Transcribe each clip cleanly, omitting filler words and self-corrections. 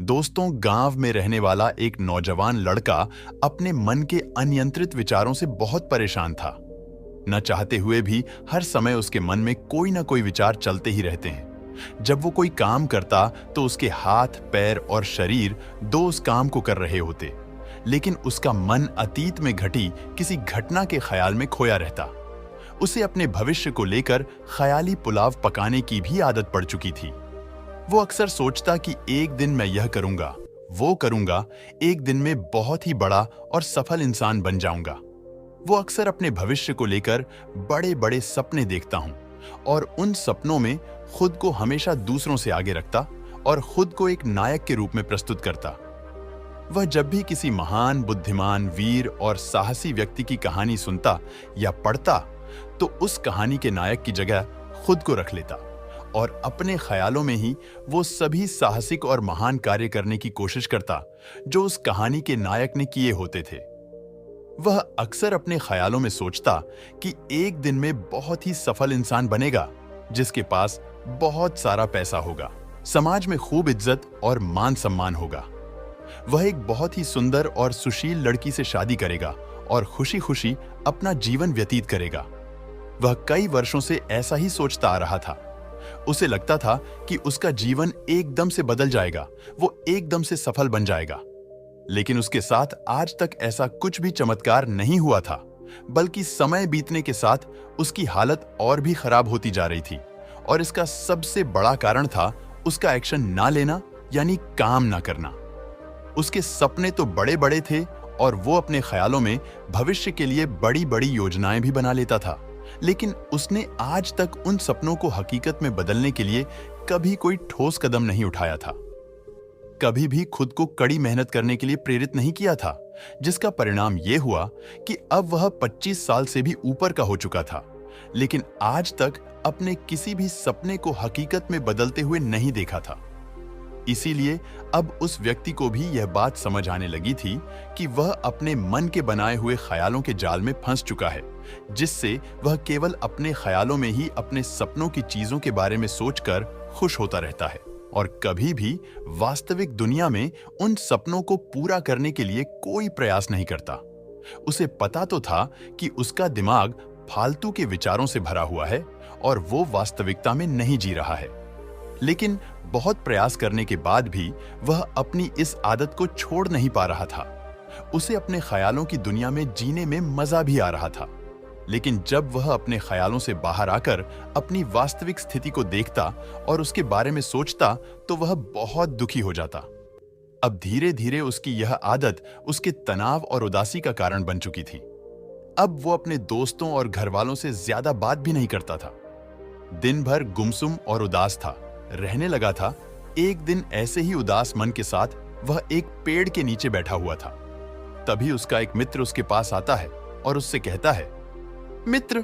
दोस्तों, गांव में रहने वाला एक नौजवान लड़का अपने मन के अनियंत्रित विचारों से बहुत परेशान था। न चाहते हुए भी हर समय उसके मन में कोई ना कोई विचार चलते ही रहते हैं। जब वो कोई काम करता तो उसके हाथ, पैर और शरीर दो उस काम को कर रहे होते, लेकिन उसका मन अतीत में घटी किसी घटना के ख्याल में खोया रहता। उसे अपने भविष्य को लेकर ख्याली पुलाव पकाने की भी आदत पड़ चुकी थी। वो अक्सर सोचता कि एक दिन मैं यह करूंगा, वो करूंगा, एक दिन में बहुत ही बड़ा और सफल इंसान बन जाऊंगा। वो अक्सर अपने भविष्य को लेकर बड़े बड़े सपने देखता हूं और उन सपनों में खुद को हमेशा दूसरों से आगे रखता और खुद को एक नायक के रूप में प्रस्तुत करता। वह जब भी किसी महान, बुद्धिमान, वीर और साहसी व्यक्ति की कहानी सुनता या पढ़ता तो उस कहानी के नायक की जगह खुद को रख लेता और अपने ख्यालों में ही वो सभी साहसिक और महान कार्य करने की कोशिश करता जो उस कहानी के नायक ने किए होते थे। वह अक्सर अपने ख्यालों में सोचता कि एक दिन में बहुत ही सफल इंसान बनेगा जिसके पास बहुत सारा पैसा होगा, समाज में खूब इज्जत और मान सम्मान होगा। वह एक बहुत ही सुंदर और सुशील लड़की से शादी करेगा और खुशी खुशी अपना जीवन व्यतीत करेगा। वह कई वर्षों से ऐसा ही सोचता आ रहा था। उसे लगता था कि उसका जीवन एकदम से बदल जाएगा, वो एकदम से सफल बन जाएगा। लेकिन उसके साथ आज तक ऐसा कुछ भी चमत्कार नहीं हुआ था, बल्कि समय बीतने के साथ उसकी हालत और भी खराब होती जा रही थी। और इसका सबसे बड़ा कारण था उसका एक्शन ना लेना, यानी काम ना करना। उसके सपने तो बड़े बड़े थे और वो अपने ख्यालों में भविष्य के लिए बड़ी बड़ी योजनाएं भी बना लेता था, लेकिन उसने आज तक उन सपनों को हकीकत में बदलने के लिए कभी कोई ठोस कदम नहीं उठाया था। कभी भी खुद को कड़ी मेहनत करने के लिए प्रेरित नहीं किया था, जिसका परिणाम यह हुआ कि अब वह 25 साल से भी ऊपर का हो चुका था, लेकिन आज तक अपने किसी भी सपने को हकीकत में बदलते हुए नहीं देखा था। इसीलिए अब उस व्यक्ति को भी यह बात समझ आने लगी थी कि वह अपने मन के बनाए हुए ख्यालों के जाल में फंस चुका है, जिससे वह केवल अपने ख्यालों में ही अपने सपनों की चीजों के बारे में सोचकर खुश होता रहता है और कभी भी वास्तविक दुनिया में उन सपनों को पूरा करने के लिए कोई प्रयास नहीं करता। उसे पता तो था कि उसका दिमाग फालतू के विचारों से भरा हुआ है और वो वास्तविकता में नहीं जी रहा है, लेकिन बहुत प्रयास करने के बाद भी वह अपनी इस आदत को छोड़ नहीं पा रहा था। उसे अपने ख्यालों की दुनिया में जीने में मजा भी आ रहा था, लेकिन जब वह अपने ख्यालों से बाहर आकर अपनी वास्तविक स्थिति को देखता और उसके बारे में सोचता तो वह बहुत दुखी हो जाता। अब धीरे धीरे उसकी यह आदत उसके तनाव और उदासी का कारण बन चुकी थी। अब वो अपने दोस्तों और घर वालों से ज्यादा बात भी नहीं करता था। दिन भर गुमसुम और उदास था, रहने लगा था। एक दिन ऐसे ही उदास मन के साथ वह एक पेड़ के नीचे बैठा हुआ था। तभी उसका एक मित्र उसके पास आता है और उससे कहता है, मित्र,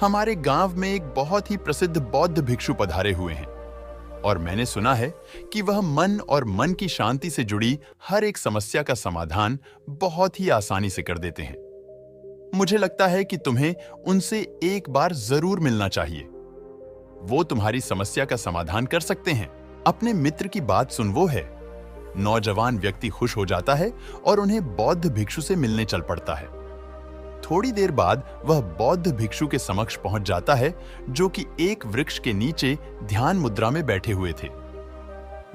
हमारे गांव में एक बहुत ही प्रसिद्ध बौद्ध भिक्षु पधारे हुए हैं और मैंने सुना है कि वह मन और मन की शांति से जुड़ी हर एक समस्या का समाधान बहुत ही आसानी से कर देते हैं। मुझे लगता है कि तुम्हें उनसे एक बार जरूर मिलना चाहिए। वो तुम्हारी समस्या का समाधान कर सकते हैं। अपने मित्र की बात सुन वो है। नौजवान व्यक्ति खुश हो जाता है और उन्हें बौद्ध भिक्षु से मिलने चल पड़ता है। थोड़ी देर बाद वह बौद्ध भिक्षु के समक्ष पहुंच जाता है, जो कि एक वृक्ष के नीचे ध्यान मुद्रा में बैठे हुए थे।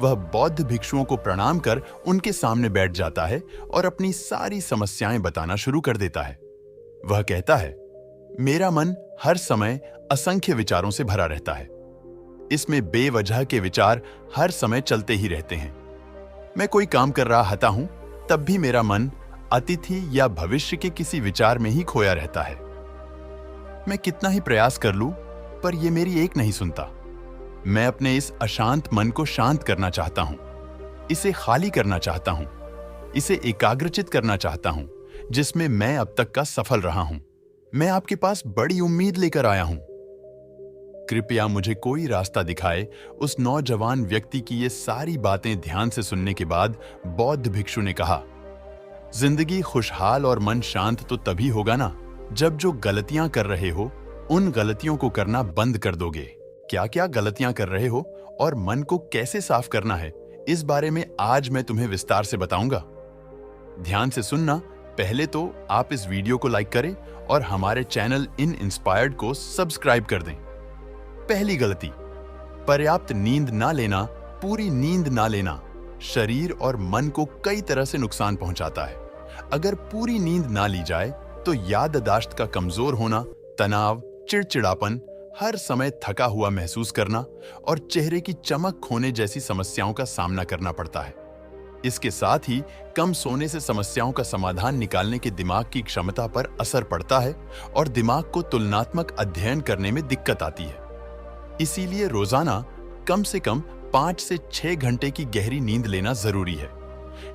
वह बौद्ध भिक्षुओं को प्रणाम कर उनके सामने बैठ जाता है और अपनी सारी समस्याएं बताना शुरू कर देता है। वह कहता है, मेरा मन हर समय असंख्य विचारों से भरा रहता है। इसमें बेवजह के विचार हर समय चलते ही रहते हैं। मैं कोई काम कर रहा होता हूं, तब भी मेरा मन अतीत या भविष्य के किसी विचार में ही खोया रहता है। मैं कितना ही प्रयास कर लूं, पर यह मेरी एक नहीं सुनता। मैं अपने इस अशांत मन को शांत करना चाहता हूं, इसे खाली करना चाहता हूं, इसे एकाग्रचित करना चाहता हूं, जिसमें मैं अब तक का सफल रहा हूं। मैं आपके पास बड़ी उम्मीद लेकर आया हूं। कृपया मुझे कोई रास्ता दिखाए। उस नौजवान व्यक्ति की ये सारी बातें ध्यान से सुनने के बाद बौद्ध भिक्षु ने कहा, जिंदगी खुशहाल और मन शांत तो तभी होगा ना, जब जो गलतियां कर रहे हो उन गलतियों को करना बंद कर दोगे। क्या क्या गलतियां कर रहे हो और मन को कैसे साफ करना है, इस बारे में आज मैं तुम्हें विस्तार से बताऊंगा। ध्यान से सुनना। पहले तो आप इस वीडियो को लाइक करें और हमारे चैनल इन इंस्पायर्ड को सब्सक्राइब कर दें। पहली गलती, पर्याप्त नींद ना लेना। पूरी नींद ना लेना शरीर और मन को कई तरह से नुकसान पहुंचाता है। अगर पूरी नींद ना ली जाए तो याददाश्त का कमजोर होना, तनाव, चिड़चिड़ापन, हर समय थका हुआ महसूस करना और चेहरे की चमक खोने जैसी समस्याओं का सामना करना पड़ता है। इसके साथ ही कम सोने से समस्याओं का समाधान निकालने के दिमाग की क्षमता पर असर पड़ता है और दिमाग को तुलनात्मक अध्ययन करने में दिक्कत आती है। इसीलिए रोजाना कम से कम 5 से 6 घंटे की गहरी नींद लेना जरूरी है।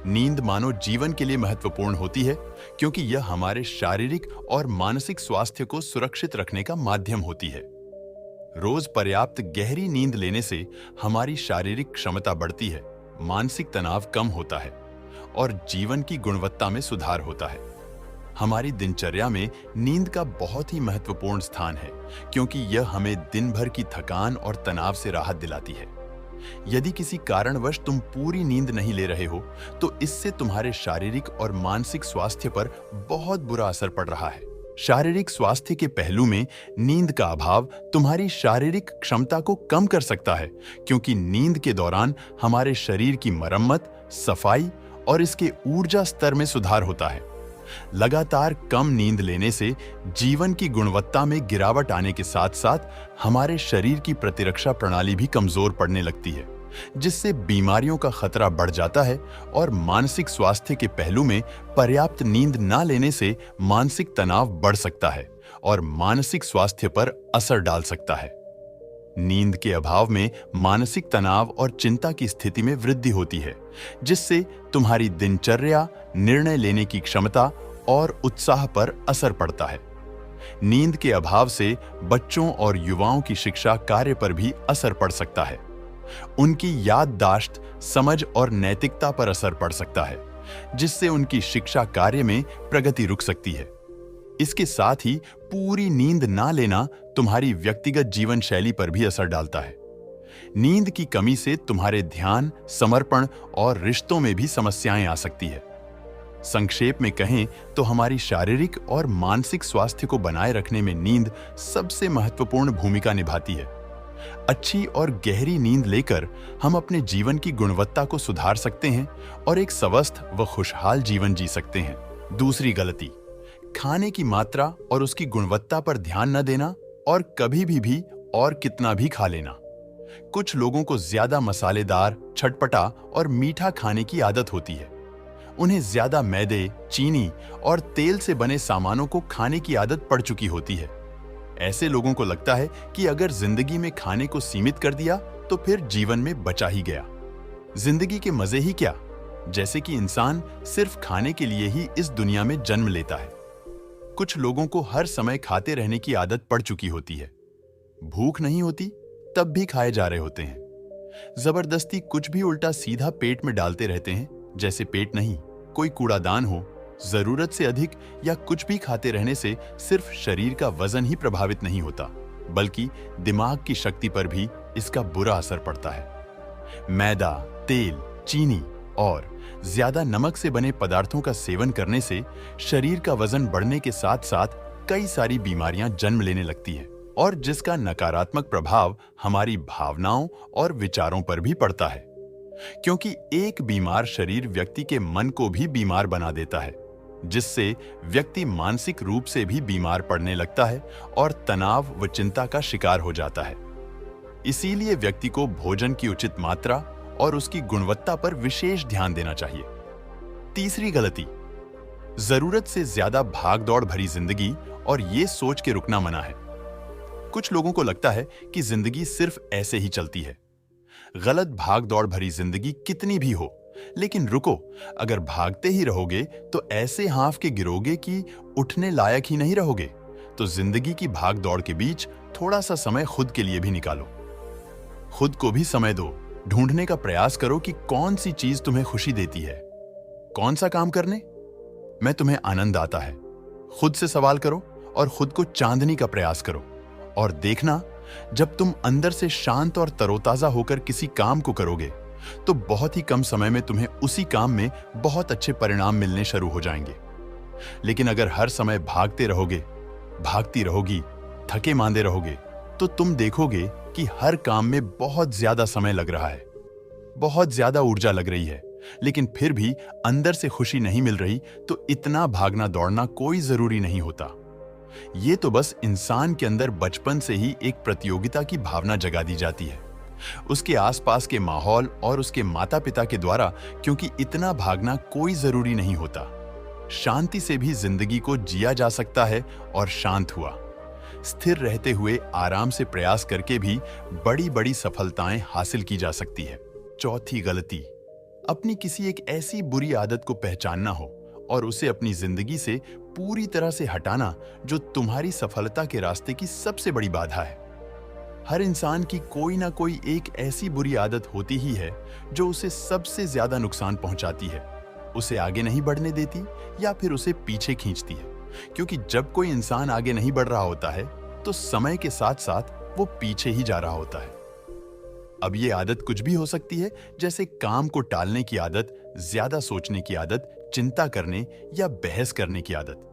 नींद मानव जीवन के लिए महत्वपूर्ण होती है क्योंकि यह हमारे शारीरिक और मानसिक स्वास्थ्य को सुरक्षित रखने का माध्यम होती है। रोज पर्याप्त गहरी नींद लेने से हमारी शारीरिक क्षमता बढ़ती है, मानसिक तनाव कम होता है और जीवन की गुणवत्ता में सुधार होता है। हमारी दिनचर्या में नींद का बहुत ही महत्वपूर्ण स्थान है क्योंकि यह हमें दिन भर की थकान और तनाव से राहत दिलाती है। यदि किसी कारणवश तुम पूरी नींद नहीं ले रहे हो तो इससे तुम्हारे शारीरिक और मानसिक स्वास्थ्य पर बहुत बुरा असर पड़ रहा है। शारीरिक स्वास्थ्य के पहलू में नींद का अभाव तुम्हारी शारीरिक क्षमता को कम कर सकता है क्योंकि नींद के दौरान हमारे शरीर की मरम्मत, सफाई और इसके ऊर्जा स्तर में सुधार होता है। लगातार कम नींद लेने से जीवन की गुणवत्ता में गिरावट आने के साथ साथ हमारे शरीर की प्रतिरक्षा प्रणाली भी कमजोर पड़ने लगती है, जिससे बीमारियों का खतरा बढ़ जाता है और मानसिक स्वास्थ्य के पहलू में पर्याप्त नींद ना लेने से मानसिक तनाव बढ़ सकता है और मानसिक स्वास्थ्य पर असर डाल सकता है। नींद के अभाव में मानसिक तनाव और चिंता की स्थिति में वृद्धि होती है, जिससे तुम्हारी दिनचर्या, निर्णय लेने की क्षमता और उत्साह पर असर पड़ता है। नींद के अभाव से बच्चों और युवाओं की शिक्षा कार्य पर भी असर पड़ सकता है। उनकी याददाश्त, समझ और नैतिकता पर असर पड़ सकता है, जिससे उनकी शिक्षा कार्य में प्रगति रुक सकती है। इसके साथ ही पूरी नींद ना लेना तुम्हारी व्यक्तिगत जीवन शैली पर भी असर डालता है। नींद की कमी से तुम्हारे ध्यान, समर्पण और रिश्तों में भी समस्याएं आ सकती है। संक्षेप में कहें तो हमारी शारीरिक और मानसिक स्वास्थ्य को बनाए रखने में नींद सबसे महत्वपूर्ण भूमिका निभाती है। अच्छी और गहरी नींद लेकर हम अपने जीवन की गुणवत्ता को सुधार सकते हैं और एक स्वस्थ व खुशहाल जीवन जी सकते हैं। दूसरी गलती, खाने की मात्रा और उसकी गुणवत्ता पर ध्यान न देना और कभी भी और कितना भी खा लेना। कुछ लोगों को ज्यादा मसालेदार, चटपटा और मीठा खाने की आदत होती है। उन्हें ज्यादा मैदे, चीनी और तेल से बने सामानों को खाने की आदत पड़ चुकी होती है। ऐसे लोगों को लगता है कि अगर जिंदगी में खाने को सीमित कर दिया तो फिर जीवन में बचा ही गया। जिंदगी के मजे ही क्या, जैसे कि इंसान सिर्फ खाने के लिए ही इस दुनिया में जन्म लेता है। कुछ लोगों को हर समय खाते रहने की आदत पड़ चुकी होती है। भूख नहीं होती तब भी खाए जा रहे होते हैं। जबरदस्ती कुछ भी उल्टा सीधा पेट में डालते रहते हैं, जैसे पेट नहीं कोई कूड़ादान हो। जरूरत से अधिक या कुछ भी खाते रहने से सिर्फ शरीर का वजन ही प्रभावित नहीं होता, बल्कि दिमाग की शक्ति पर भी इसका बुरा असर पड़ता है। मैदा, तेल, चीनी और ज्यादा नमक से बने पदार्थों का सेवन करने से शरीर का वजन बढ़ने के साथ साथ कई सारी बीमारियां जन्म लेने लगती है और जिसका नकारात्मक प्रभाव हमारी भावनाओं और विचारों पर भी पड़ता है, क्योंकि एक बीमार शरीर व्यक्ति के मन को भी बीमार बना देता है, जिससे व्यक्ति मानसिक रूप से भी बीमार पड़ने लगता है और तनाव व चिंता का शिकार हो जाता है। इसीलिए व्यक्ति को भोजन की उचित मात्रा और उसकी गुणवत्ता पर विशेष ध्यान देना चाहिए। तीसरी गलती, जरूरत से ज्यादा भागदौड़ भरी जिंदगी और ये सोच के रुकना मना है। कुछ लोगों को लगता है कि जिंदगी सिर्फ ऐसे ही चलती है। गलत भागदौड़ भरी जिंदगी कितनी भी हो, लेकिन रुको, अगर भागते ही रहोगे तो ऐसे हांफ के गिरोगे कि उठने लायक ही नहीं रहोगे। तो जिंदगी की भागदौड़ के बीच थोड़ा सा समय खुद के लिए भी निकालो। खुद को भी समय दो। ढूंढने का प्रयास करो कि कौन सी चीज तुम्हें खुशी देती है, कौन सा काम करने में तुम्हें आनंद आता है। खुद से सवाल करो और खुद को चांदनी का प्रयास करो और देखना, जब तुम अंदर से शांत और तरोताजा होकर किसी काम को करोगे तो बहुत ही कम समय में तुम्हें उसी काम में बहुत अच्छे परिणाम मिलने शुरू हो जाएंगे। लेकिन अगर हर समय भागते रहोगे, भागती रहोगी, थके मांदे रहोगे, तो तुम देखोगे कि हर काम में बहुत ज्यादा समय लग रहा है, बहुत ज्यादा ऊर्जा लग रही है, लेकिन फिर भी अंदर से खुशी नहीं मिल रही। तो इतना भागना दौड़ना कोई जरूरी नहीं होता। ये तो बस इंसान के अंदर बचपन से ही एक प्रतियोगिता की भावना जगा दी जाती है, उसके आसपास के माहौल और उसके माता पिता के द्वारा, क्योंकि इतना भागना कोई जरूरी नहीं होता। शांति से भी जिंदगी को जिया जा सकता है और शांत हुआ, स्थिर रहते हुए आराम से प्रयास करके भी बड़ी बड़ी सफलताएं हासिल की जा सकती है। चौथी गलती, अपनी किसी एक ऐसी बुरी आदत को पहचानना हो और उसे अपनी जिंदगी से पूरी तरह से हटाना जो तुम्हारी सफलता के रास्ते की सबसे बड़ी बाधा है। हर इंसान की कोई ना कोई एक ऐसी बुरी आदत होती ही है जो उसे सबसे ज्यादा नुकसान पहुंचाती है, उसे आगे नहीं बढ़ने देती या फिर उसे पीछे खींचती है। क्योंकि जब कोई इंसान आगे नहीं बढ़ रहा होता है तो समय के साथ साथ वो पीछे ही जा रहा होता है। अब ये आदत कुछ भी हो सकती है, जैसे काम को टालने की आदत, ज्यादा सोचने की आदत, चिंता करने या बहस करने की आदत।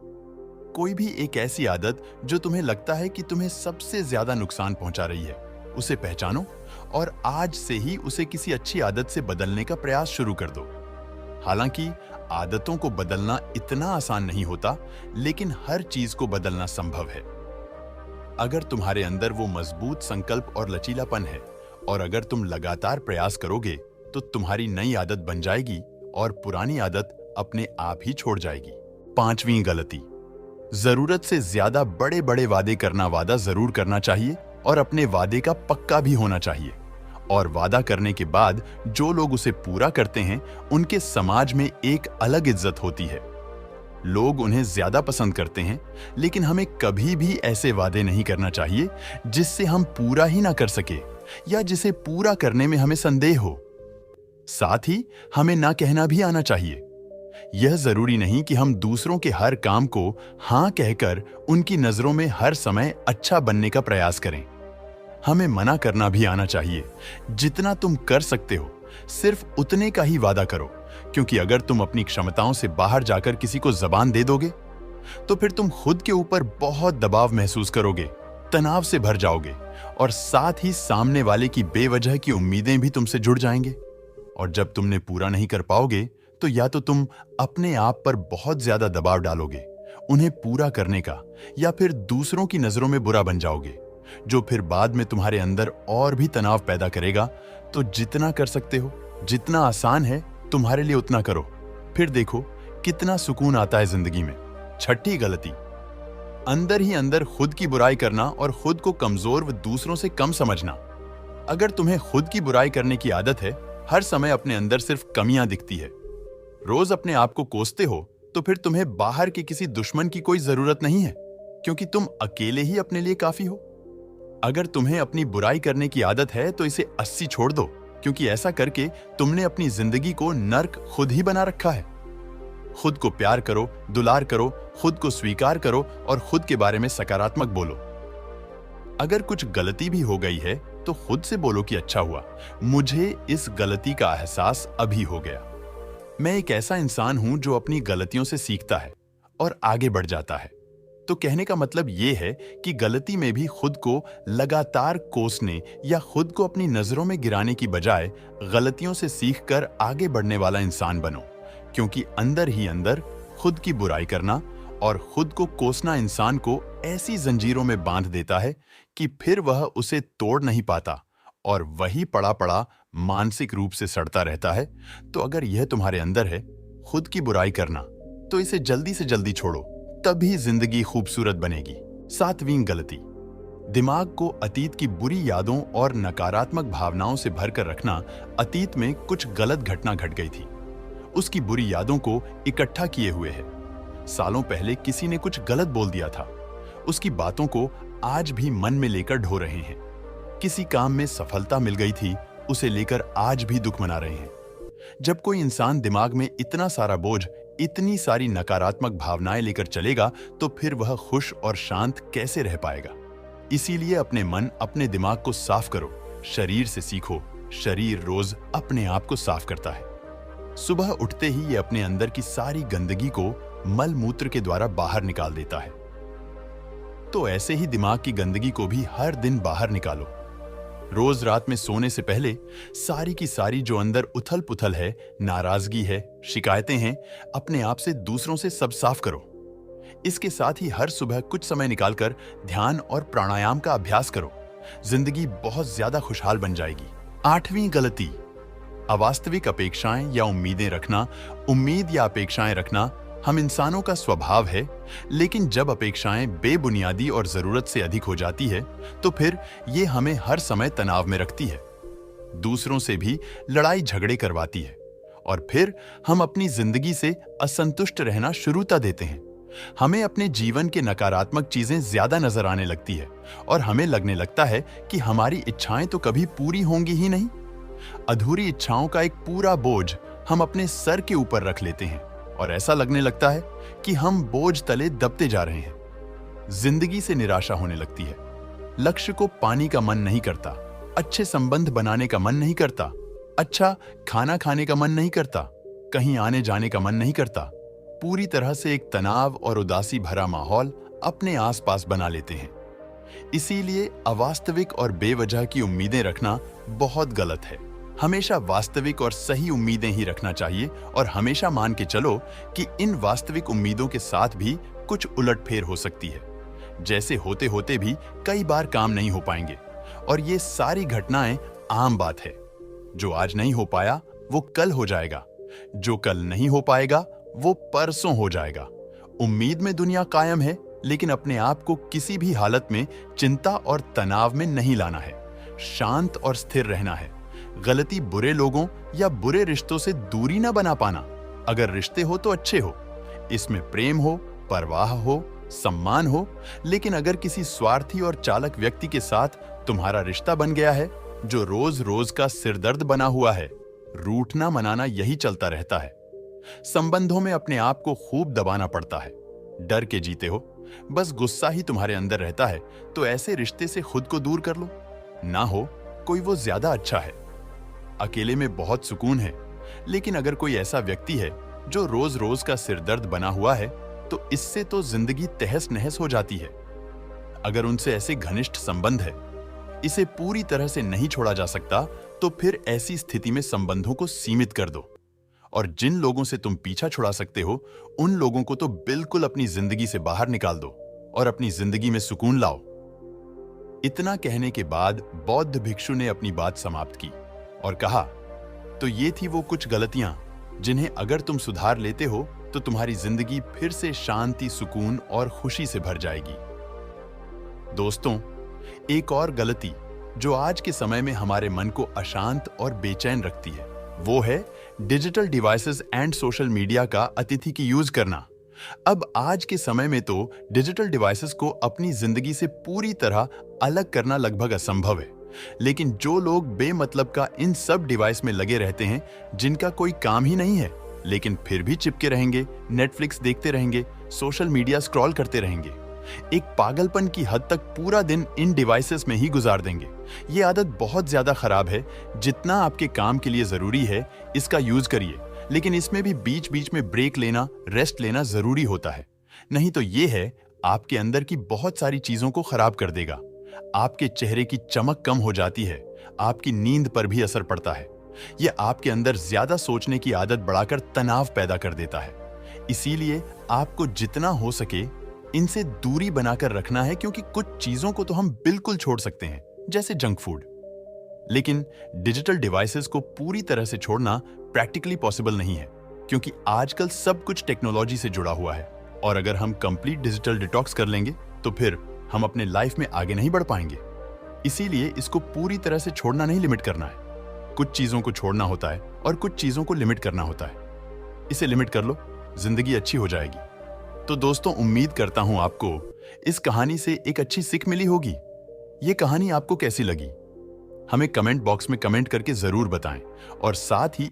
कोई भी एक ऐसी आदत जो तुम्हें लगता है कि तुम्हें सबसे ज्यादा नुकसान पहुंचा रही है, उसे पहचानो और आज से ही उसे किसी अच्छी आदत से बदलने का प्रयास शुरू कर दो। हालांकि आदतों को बदलना इतना आसान नहीं होता, लेकिन हर चीज को बदलना संभव है। अगर तुम्हारे अंदर वो मजबूत संकल्प और लचीलापन है और अगर तुम लगातार प्रयास करोगे तो तुम्हारी नई आदत बन जाएगी और पुरानी आदत अपने आप ही छोड़ जाएगी। पांचवी गलती, जरूरत से ज्यादा बड़े बड़े वादे करना। वादा जरूर करना चाहिए और अपने वादे का पक्का भी होना चाहिए, और वादा करने के बाद जो लोग उसे पूरा करते हैं उनके समाज में एक अलग इज्जत होती है। लोग उन्हें ज्यादा पसंद करते हैं, लेकिन हमें कभी भी ऐसे वादे नहीं करना चाहिए जिससे हम पूरा ही ना कर सके या जिसे पूरा करने में हमें संदेह हो। साथ ही हमें ना कहना भी आना चाहिए। यह जरूरी नहीं कि हम दूसरों के हर काम को हां कहकर उनकी नजरों में हर समय अच्छा बनने का प्रयास करें। हमें मना करना भी आना चाहिए। जितना तुम कर सकते हो सिर्फ उतने का ही वादा करो, क्योंकि अगर तुम अपनी क्षमताओं से बाहर जाकर किसी को जबान दे दोगे तो फिर तुम खुद के ऊपर बहुत दबाव महसूस करोगे, तनाव से भर जाओगे और साथ ही सामने वाले की बेवजह की उम्मीदें भी तुमसे जुड़ जाएंगे। और जब तुमने पूरा नहीं कर पाओगे तो या तो तुम अपने आप पर बहुत ज्यादा दबाव डालोगे उन्हें पूरा करने का, या फिर दूसरों की नजरों में बुरा बन जाओगे, जो फिर बाद में तुम्हारे अंदर और भी तनाव पैदा करेगा। तो जितना कर सकते हो, जितना आसान है तुम्हारे लिए उतना करो, फिर देखो कितना सुकून आता है जिंदगी में। छठी गलती, अंदर ही अंदर खुद की बुराई करना और खुद को कमजोर व दूसरों से कम समझना। अगर तुम्हें खुद की बुराई करने की आदत है, हर समय अपने अंदर सिर्फ कमियां दिखती है, रोज अपने आप को कोसते हो, तो फिर तुम्हें बाहर के किसी दुश्मन की कोई जरूरत नहीं है, क्योंकि तुम अकेले ही अपने लिए काफी हो। अगर तुम्हें अपनी बुराई करने की आदत है तो इसे 80 छोड़ दो, क्योंकि ऐसा करके तुमने अपनी जिंदगी को नर्क खुद ही बना रखा है। खुद को प्यार करो, दुलार करो, खुद को स्वीकार करो और खुद के बारे में सकारात्मक बोलो। अगर कुछ गलती भी हो गई है तो खुद से बोलो कि अच्छा हुआ, मुझे इस गलती का एहसास अभी हो गया। मैं एक ऐसा इंसान हूं जो अपनी गलतियों से सीखता है और आगे बढ़ जाता है। तो कहने का मतलब यह है कि गलती में भी खुद को लगातार कोसने या खुद को अपनी नजरों में गिराने की बजाय गलतियों से सीखकर आगे बढ़ने वाला इंसान बनो, क्योंकि अंदर ही अंदर खुद की बुराई करना और खुद को कोसना इंसान को ऐसी जंजीरों में बांध देता है कि फिर वह उसे तोड़ नहीं पाता और वही पड़ा पड़ा मानसिक रूप से सड़ता रहता है। तो अगर यह तुम्हारे अंदर है, खुद की बुराई करना, तो इसे जल्दी से जल्दी छोड़ो, तभी जिंदगी खूबसूरत बनेगी। सातवीं गलती, दिमाग को अतीत की बुरी यादों और नकारात्मक भावनाओं से भरकर रखना। अतीत में कुछ गलत घटना घट गई थी, उसकी बुरी यादों को इकट्ठा किए हुए है। सालों पहले किसी ने कुछ गलत बोल दिया था, उसकी बातों को आज भी मन में लेकर ढो रहे हैं। किसी काम में सफलता मिल गई थी, उसे लेकर आज भी दुख मना रहे हैं। जब कोई इंसान दिमाग में इतना सारा बोझ, इतनी सारी नकारात्मक भावनाएं लेकर चलेगा तो फिर वह खुश और शांत कैसे रह पाएगा। इसीलिए अपने मन, अपने दिमाग को साफ करो, शरीर से सीखो, शरीर रोज अपने आप को साफ करता है। सुबह उठते ही ये अपने अंदर की सारी गंदगी को मल मूत्र के द्वारा बाहर निकाल देता है। तो ऐसे ही दिमाग की गंदगी को भी हर दिन बाहर निकालो। रोज रात में सोने से पहले सारी की सारी जो अंदर उथल पुथल है, नाराजगी है, शिकायतें हैं, अपने आप से, दूसरों से सब साफ करो। इसके साथ ही हर सुबह कुछ समय निकालकर ध्यान और प्राणायाम का अभ्यास करो। जिंदगी बहुत ज्यादा खुशहाल बन जाएगी। 8वीं गलती, अवास्तविक अपेक्षाएं या उम्मीदें रखना। उम्मीद या अपेक्षाएं रखना हम इंसानों का स्वभाव है, लेकिन जब अपेक्षाएं बेबुनियादी और जरूरत से अधिक हो जाती है तो फिर ये हमें हर समय तनाव में रखती है, दूसरों से भी लड़ाई झगड़े करवाती है और फिर हम अपनी जिंदगी से असंतुष्ट रहना शुरूता देते हैं। हमें अपने जीवन के नकारात्मक चीजें ज्यादा नजर आने लगती है और हमें लगने लगता है कि हमारी इच्छाएं तो कभी पूरी होंगी ही नहीं। अधूरी इच्छाओं का एक पूरा बोझ हम अपने सर के ऊपर रख लेते हैं और ऐसा लगने लगता है कि हम बोझ तले दबते जा रहे हैं। जिंदगी से निराशा होने लगती है। लक्ष्य को पाने का मन नहीं करता, अच्छे संबंध बनाने का मन नहीं करता, अच्छा खाना खाने का मन नहीं करता, कहीं आने जाने का मन नहीं करता। पूरी तरह से एक तनाव और उदासी भरा माहौल अपने आसपास बना लेते हैं। इसीलिए अवास्तविक और बेवजह की उम्मीदें रखना बहुत गलत है। हमेशा वास्तविक और सही उम्मीदें ही रखना चाहिए और हमेशा मान के चलो कि इन वास्तविक उम्मीदों के साथ भी कुछ उलटफेर हो सकती है। जैसे होते होते भी कई बार काम नहीं हो पाएंगे और ये सारी घटनाएं आम बात है। जो आज नहीं हो पाया वो कल हो जाएगा, जो कल नहीं हो पाएगा वो परसों हो जाएगा। उम्मीद में दुनिया कायम है, लेकिन अपने आप को किसी भी हालत में चिंता और तनाव में नहीं लाना है। शांत और स्थिर रहना है। गलती बुरे लोगों या बुरे रिश्तों से दूरी ना बना पाना। अगर रिश्ते हो तो अच्छे हो, इसमें प्रेम हो, परवाह हो, सम्मान हो, लेकिन अगर किसी स्वार्थी और चालक व्यक्ति के साथ तुम्हारा रिश्ता बन गया है जो रोज रोज का सिरदर्द बना हुआ है, रूठना मनाना यही चलता रहता है। संबंधों में अपने आप को खूब दबाना पड़ता है, डर के जीते हो, बस गुस्सा ही तुम्हारे अंदर रहता है, तो ऐसे रिश्ते से खुद को दूर कर लो। ना हो कोई वो ज्यादा अच्छा है। अकेले में बहुत सुकून है, लेकिन अगर कोई ऐसा व्यक्ति है जो रोज रोज का सिरदर्द बना हुआ है तो इससे तो जिंदगी तहस नहस हो जाती है। अगर उनसे ऐसे घनिष्ठ संबंध है, इसे पूरी तरह से नहीं छोड़ा जा सकता, तो फिर ऐसी स्थिति में संबंधों को सीमित कर दो और जिन लोगों से तुम पीछा छुड़ा सकते हो उन लोगों को तो बिल्कुल अपनी जिंदगी से बाहर निकाल दो और अपनी जिंदगी में सुकून लाओ। इतना कहने के बाद बौद्ध भिक्षु ने अपनी बात समाप्त की और कहा, तो ये थी वो कुछ गलतियां जिन्हें अगर तुम सुधार लेते हो तो तुम्हारी जिंदगी फिर से शांति, सुकून और खुशी से भर जाएगी। दोस्तों, एक और गलती जो आज के समय में हमारे मन को अशांत और बेचैन रखती है वो है digital devices and social media का अतिथि की यूज करना। अब आज के समय में तो डिजिटल डिवाइसेस को अपनी जिंदगी से पूरी तरह अलग करना लगभग असंभव है, लेकिन जो लोग बेमतलब का इन सब डिवाइस में लगे रहते हैं जिनका कोई काम ही नहीं है, लेकिन फिर भी चिपके रहेंगे, नेटफ्लिक्स देखते रहेंगे, सोशल मीडिया स्क्रॉल करते रहेंगे, एक पागलपन की हद तक पूरा दिन इन डिवाइसेस में ही गुजार देंगे। ये आदत बहुत ज्यादा खराब है। जितना आपके काम के लिए जरूरी है इसका यूज करिए, लेकिन इसमें भी बीच बीच में ब्रेक लेना, रेस्ट लेना जरूरी होता है। नहीं तो ये है आपके अंदर की बहुत सारी चीजों को खराब कर देगा। आपके चेहरे की चमक कम हो जाती है, आपकी नींद पर भी असर पड़ता है। यह आपके अंदर ज्यादा सोचने की आदत बढ़ाकर तनाव पैदा कर देता है। इसीलिए आपको जितना हो सके इनसे दूरी बनाकर रखना है, क्योंकि कुछ चीजों को तो हम बिल्कुल छोड़ सकते हैं, जैसे जंक फूड, लेकिन डिजिटल डिवाइसेस को पूरी तरह से छोड़ना प्रैक्टिकली पॉसिबल नहीं है, क्योंकि आजकल सब कुछ टेक्नोलॉजी से जुड़ा हुआ है और अगर हम कंप्लीट डिजिटल डिटॉक्स कर लेंगे तो फिर हम अपने लाइफ में आगे नहीं बढ़ पाएंगे। इसीलिए इसको पूरी तरह से छोड़ना नहीं, लिमिट करना है। कुछ चीजों को छोड़ना होता है और कुछ चीजों को लिमिट करना होता है। इसे लिमिट कर लो, जिंदगी अच्छी हो जाएगी। तो दोस्तों, उम्मीद करता हूं आपको इस कहानी से एक अच्छी सीख मिली होगी। ये कहानी आपको कैसी लगी हमें कमेंट बॉक्स में कमेंट करके जरूर बताएं और साथ ही